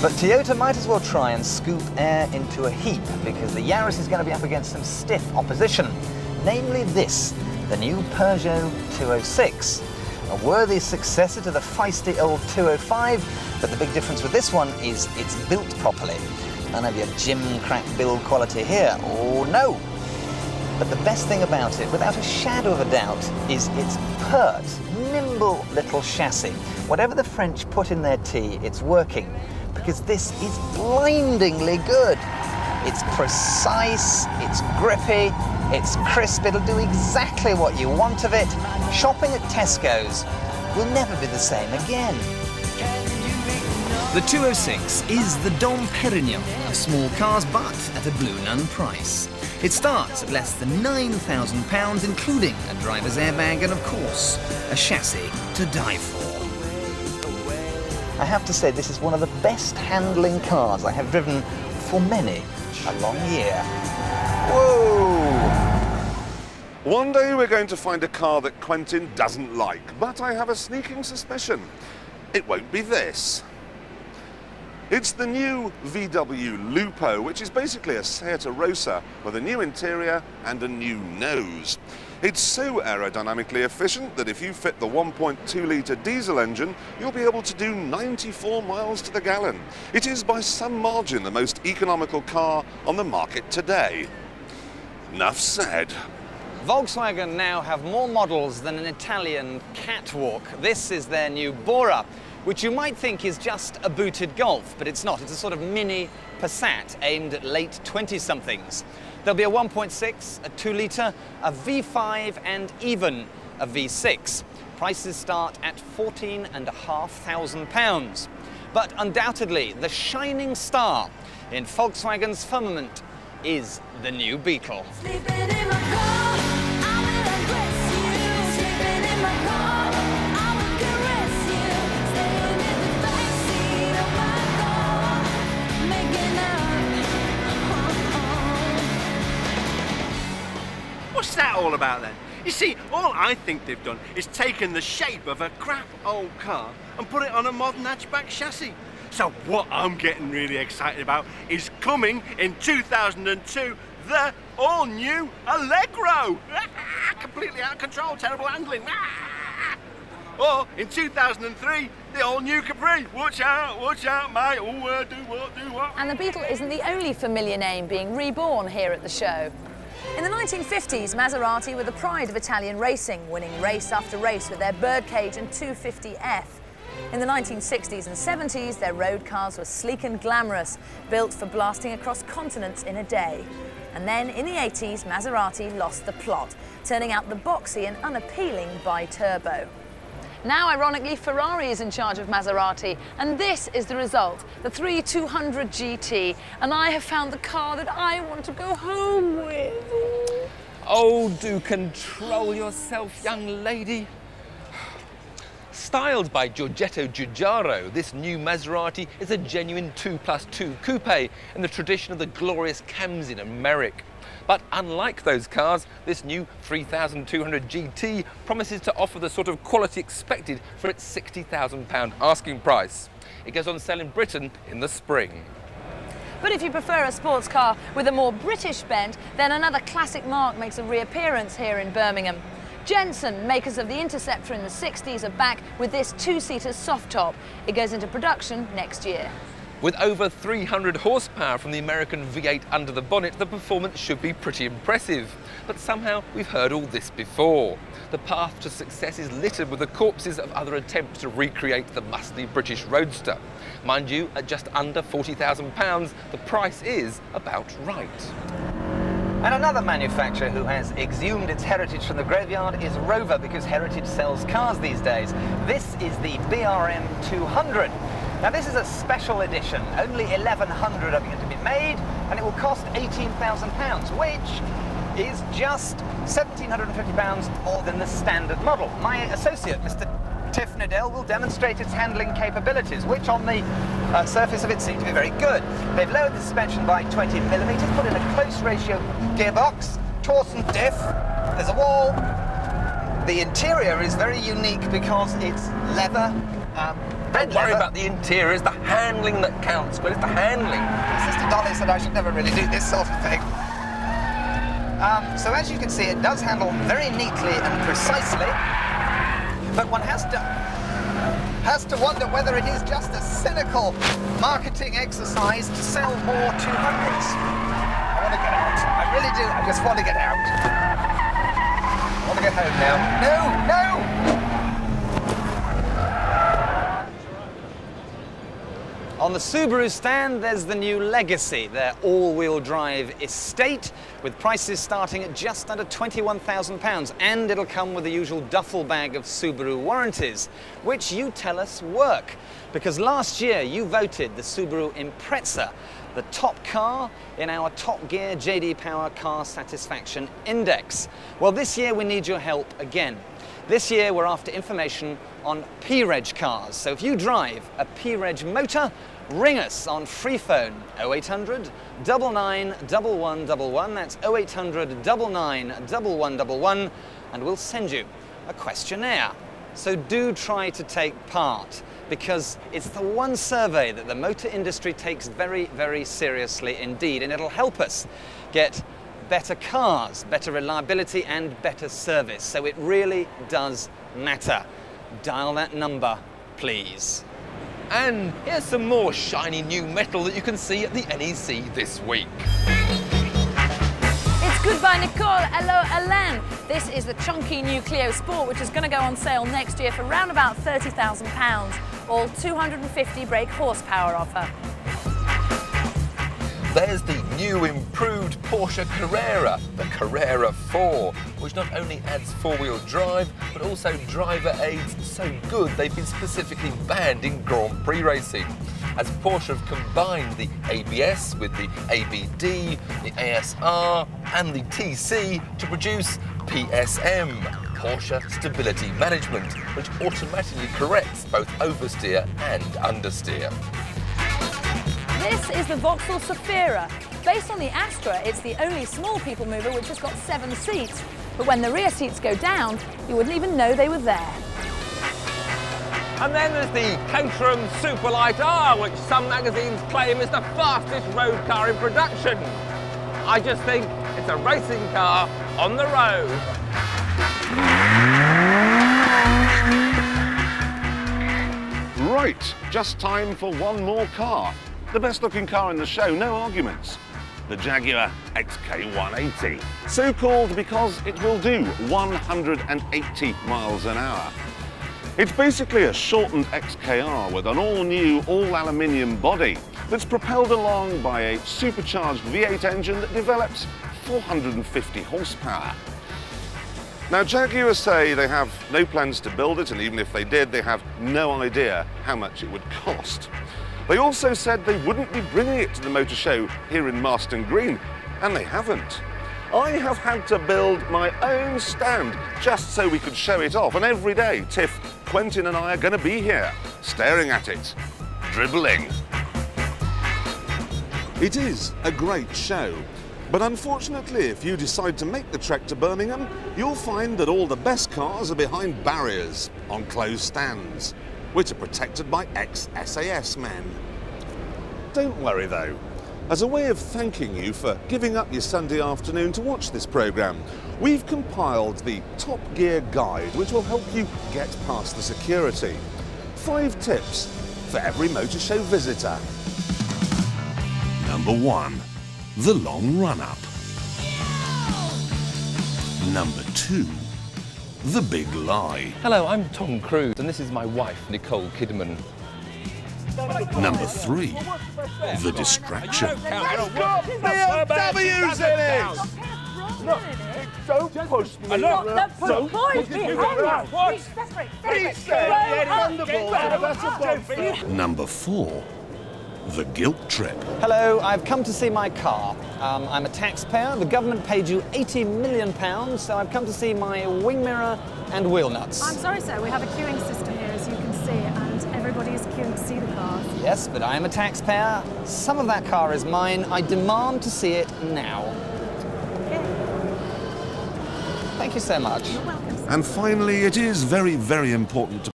But Toyota might as well try and scoop air into a heap, because the Yaris is going to be up against some stiff opposition, namely this, the new Peugeot 206. A worthy successor to the feisty old 205, but the big difference with this one is it's built properly. None of your gym-crack build quality here. Oh no! But the best thing about it, without a shadow of a doubt, is its pert, nimble little chassis. Whatever the French put in their tea, it's working, because this is blindingly good. It's precise, it's grippy, it's crisp, it'll do exactly what you want of it. Shopping at Tesco's will never be the same again. The 206 is the Dom Perignon of small cars, but at a blue nun price. It starts at less than £9,000, including a driver's airbag and, of course, a chassis to die for. I have to say, this is one of the best handling cars I have driven for many a long year. Whoa! One day we're going to find a car that Quentin doesn't like, but I have a sneaking suspicion. It won't be this. It's the new VW Lupo, which is basically a Seat Arosa with a new interior and a new nose. It's so aerodynamically efficient that if you fit the 1.2-litre diesel engine, you'll be able to do 94 miles to the gallon. It is by some margin the most economical car on the market today. Enough said. Volkswagen now have more models than an Italian catwalk. This is their new Bora, which you might think is just a booted Golf, but it's not. It's a sort of mini Passat aimed at late 20-somethings. There'll be a 1.6, a 2-litre, a V5 and even a V6. Prices start at £14,500. But undoubtedly, the shining star in Volkswagen's firmament is the new Beetle. What's that all about then? You see, all I think they've done is taken the shape of a crap old car and put it on a modern hatchback chassis. So what I'm getting really excited about is coming in 2002, the all-new Allegro. Completely out of control, terrible handling. Or in 2003, the all-new Capri. Watch out, mate. Oh, do what? And the Beetle isn't the only familiar name being reborn here at the show. In the 1950s, Maserati were the pride of Italian racing, winning race after race with their Birdcage and 250F. In the 1960s and 70s, their road cars were sleek and glamorous, built for blasting across continents in a day. And then, in the 80s, Maserati lost the plot, turning out the boxy and unappealing bi-turbo. Now, ironically, Ferrari is in charge of Maserati, and this is the result, the 3200 GT, and I have found the car that I want to go home with. Oh, do control yourself, young lady. Styled by Giorgetto Giugiaro, this new Maserati is a genuine 2+2 coupe in the tradition of the glorious Khamsin and Merrick. But unlike those cars, this new 3200 GT promises to offer the sort of quality expected for its £60,000 asking price. It goes on sale in Britain in the spring. But if you prefer a sports car with a more British bent, then another classic marque makes a reappearance here in Birmingham. Jensen, makers of the Interceptor in the 60s, are back with this two-seater soft top. It goes into production next year. With over 300 horsepower from the American V8 under the bonnet, the performance should be pretty impressive. But somehow we've heard all this before. The path to success is littered with the corpses of other attempts to recreate the muscly British roadster. Mind you, at just under £40,000, the price is about right. And another manufacturer who has exhumed its heritage from the graveyard is Rover, because heritage sells cars these days. This is the BRM 200. Now, this is a special edition. Only 1,100 are going to be made, and it will cost £18,000, which is just £1,750 more than the standard model. My associate, Mr. Tiff Nadell, will demonstrate its handling capabilities, which on the surface of it seem to be very good. They've lowered the suspension by 20mm, put in a close ratio gearbox, torsion diff, there's a wall. The interior is very unique because it's leather, red Don't worry leather. about the interior, it's the handling that counts, Gwen, it's the handling. Sister Dolly said I should never really do this sort of thing. So as you can see, it does handle very neatly and precisely, but one has to wonder whether it is just a cynical marketing exercise to sell more 200s. I want to get out. I really do. I just want to get out. I want to get home now. No, no! On the Subaru stand, there's the new Legacy, their all-wheel drive estate, with prices starting at just under £21,000, and it'll come with the usual duffel bag of Subaru warranties, which you tell us work, because last year you voted the Subaru Impreza the top car in our Top Gear JD Power Car Satisfaction Index. Well, this year we need your help again. This year we're after information on P-Reg cars. So if you drive a P-Reg motor, ring us on free phone 0800 99 1111. That's 0800 99 1111, and we'll send you a questionnaire. So do try to take part, because it's the one survey that the motor industry takes very, very seriously indeed, and it'll help us get better cars, better reliability and better service. So it really does matter. Dial that number, please. And here's some more shiny new metal that you can see at the NEC this week. It's goodbye, Nicole. Hello, Alain. This is the chunky new Clio Sport, which is going to go on sale next year for around about £30,000. All 250 brake horsepower offer. There's the new improved Porsche Carrera, the Carrera 4, which not only adds four-wheel drive, but also driver aids so good they've been specifically banned in Grand Prix racing. As Porsche have combined the ABS with the ABD, the ASR and the TC to produce PSM, Porsche Stability Management, which automatically corrects both oversteer and understeer. This is the Vauxhall Zafira. Based on the Astra, it's the only small people mover which has got 7 seats. But when the rear seats go down, you wouldn't even know they were there. And then there's the Caterham Superlight R, which some magazines claim is the fastest road car in production. I just think it's a racing car on the road. Right, just time for one more car. The best looking car in the show, no arguments. The Jaguar XK180. So called because it will do 180 miles an hour. It's basically a shortened XKR with an all-new, all-aluminium body that's propelled along by a supercharged V8 engine that develops 450 horsepower. Now, Jaguar say they have no plans to build it, and even if they did, they have no idea how much it would cost. They also said they wouldn't be bringing it to the motor show here in Marston Green, and they haven't. I have had to build my own stand just so we could show it off, and every day Tiff, Quentin and I are going to be here, staring at it, dribbling. It is a great show, but unfortunately if you decide to make the trek to Birmingham, you'll find that all the best cars are behind barriers on closed stands, which are protected by ex-SAS men. Don't worry though. As a way of thanking you for giving up your Sunday afternoon to watch this programme, we've compiled the Top Gear Guide, which will help you get past the security. 5 tips for every motor show visitor. Number 1, the long run-up. Number 2, the big lie. Hello, I'm Tom Cruise, and this is my wife, Nicole Kidman. Number 3, the distraction. BMW's in it! Look, don't push me. Don't push me. Number 4, the guilt trip. Hello, I've come to see my car. I'm a taxpayer. The government paid you £80 million, so I've come to see my wing mirror and wheel nuts. I'm sorry, sir. We have a queuing system here, as you can see, and everybody is queuing to see the cars. Yes, but I am a taxpayer. Some of that car is mine. I demand to see it now. Okay. Thank you so much. You're welcome. And finally, it is very, very important to